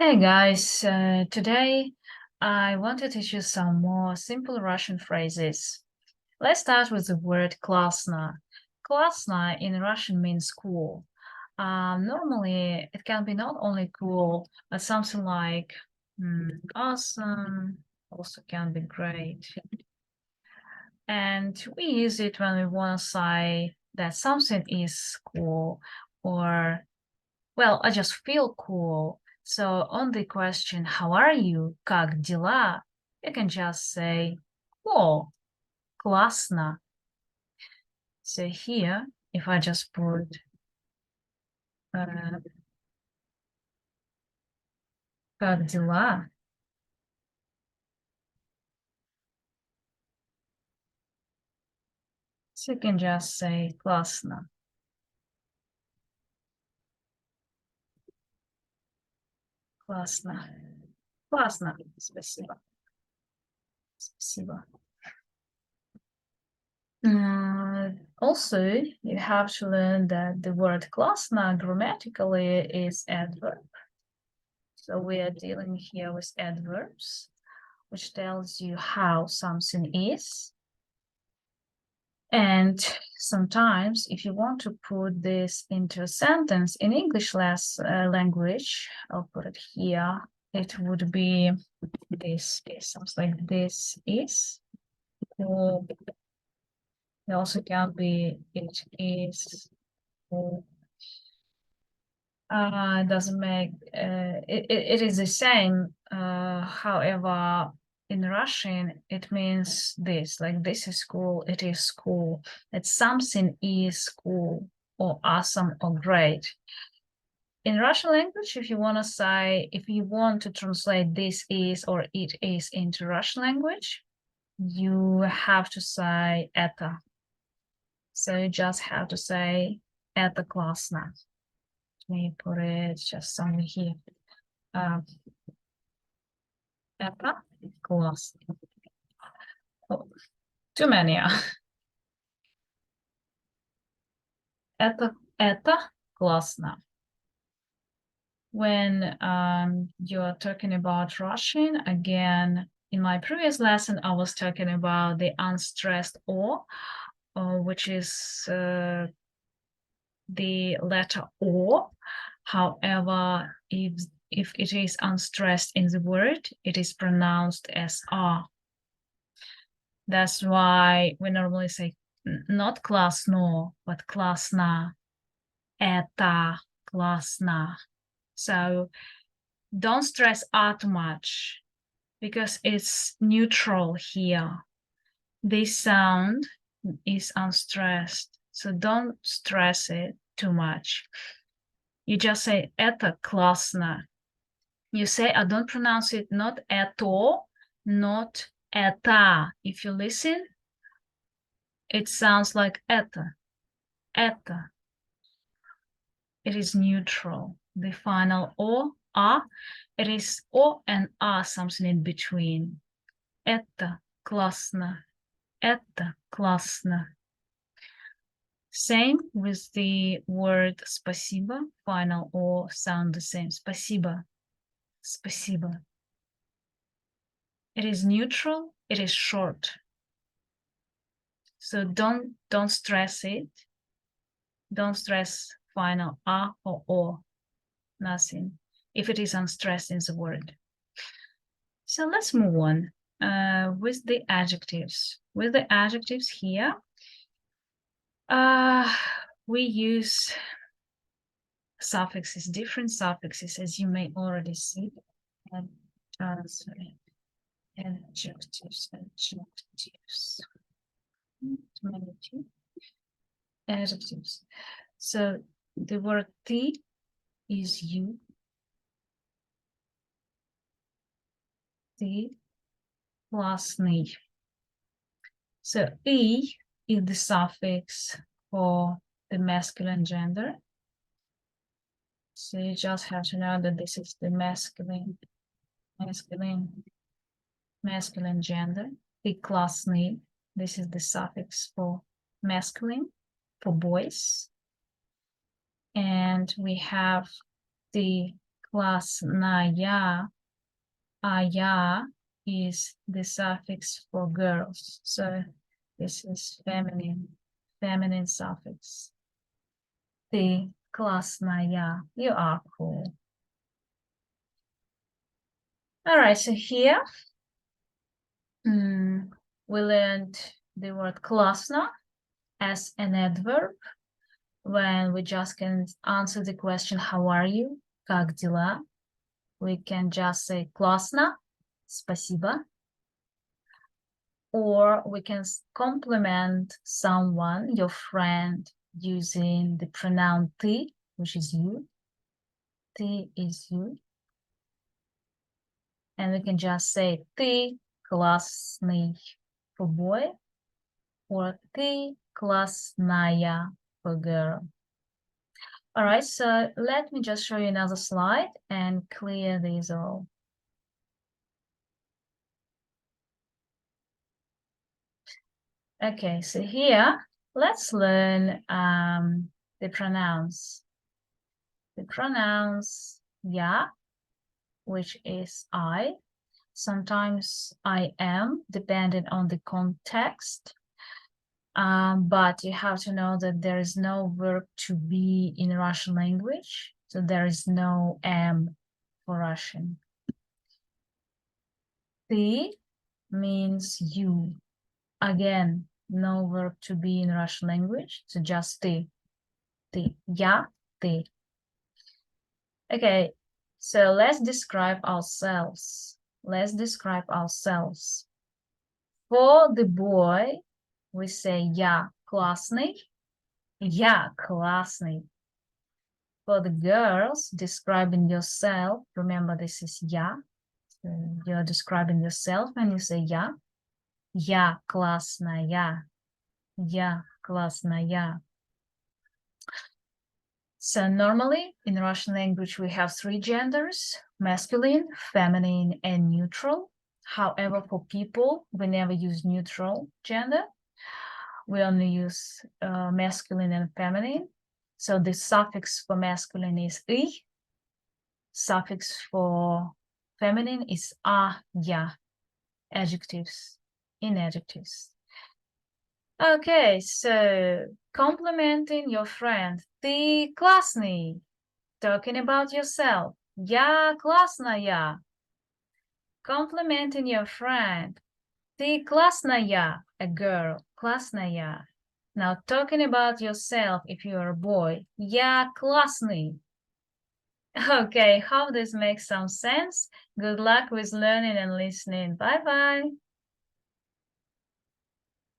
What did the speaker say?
Hey guys, today I want to teach you some more simple Russian phrases. Let's start with the word Klassno. Klassno in Russian means cool. Normally, it can be not only cool, but something like awesome, also can be great. And we use it when we want to say that something is cool or well, I just feel cool. So on the question, how are you? Как дела? You can just say, cool, классно. So here, if I just put uh, как дела, so you can just say классно. Классно. Классно. Спасибо. Спасибо. Also, you have to learn that the word классно grammatically is adverb. So we are dealing here with adverbs, which tells you how something is. And sometimes, if you want to put this into a sentence in English language, I'll put it here. It would be this is something like this is. Or it also can be it is. Or it doesn't make it is the same. However, in Russian, it means this, like this is cool, it is cool, that something is cool or awesome or great. In Russian language, if you want to say, if you want to translate this is or it is into Russian language, you have to say это. So you just have to say это классно. Let me put it just somewhere here. Это классно. Oh, too many. Это классно. When you're talking about Russian, again, in my previous lesson, I was talking about the unstressed O, which is the letter O. However, if it is unstressed in the word, it is pronounced as R. That's why we normally say not Klassno, but Klassna. Это классно. So don't stress out much because it's neutral here. This sound is unstressed, so don't stress it too much. You just say это классно. You say, I don't pronounce it not это, not это. If you listen, it sounds like это. Это. It is neutral. The final O, A, it is O and A, something in between. Это классно. Это классно. Same with the word спасибо. Final O sound the same. Спасибо. Спасибо. It is neutral. It is short. So don't stress it. Don't stress final A or O. Nothing. If it is unstressed in the word. So let's move on with the adjectives. With the adjectives here, we use suffixes, different suffixes, as you may already see. Adjectives. Adjectives. So the word ты is you. Ты классный. So и is the suffix for the masculine gender. So you just have to know that this is the masculine gender. Ты классный. This is the suffix for masculine, for boys. And we have the Klassnaya. Aya is the suffix for girls. So this is feminine suffix. Ты классная. You are cool. All right, so here we learned the word klassno as an adverb when we just can answer the question, how are you? Как дела? We can just say классно, спасибо. Or we can compliment someone, your friend, using the pronoun ты, which is you. Ты is you. And we can just say ты классный for boy, or ты классная for girl. All right, so let me just show you another slide and clear these all. Okay, so here, let's learn the pronouns. The pronouns ya, which is I, sometimes I am, depending on the context. But you have to know that there is no verb to be in Russian language, so there is no am for Russian. Ты means you. Again, no verb to be in Russian language, so just ты. Ты. Я, ты. Okay, so let's describe ourselves. Let's describe ourselves. For the boy, we say я классный. Я классный. For the girls, describing yourself, remember this is я. So you're describing yourself when you say я. Я классная. Я классная. So normally in Russian language, we have three genders: masculine, feminine, and neutral. However, for people, we never use neutral gender. We only use masculine and feminine. So the suffix for masculine is y. Suffix for feminine is a, ya. Adjectives, in adjectives. Okay, so complimenting your friend. Ты классный. Talking about yourself. Я классная. Complimenting your friend. Ты классная. A girl. Классная. Now talking about yourself if you're a boy. Я классный. Okay, hope this makes some sense. Good luck with learning and listening. Bye-bye.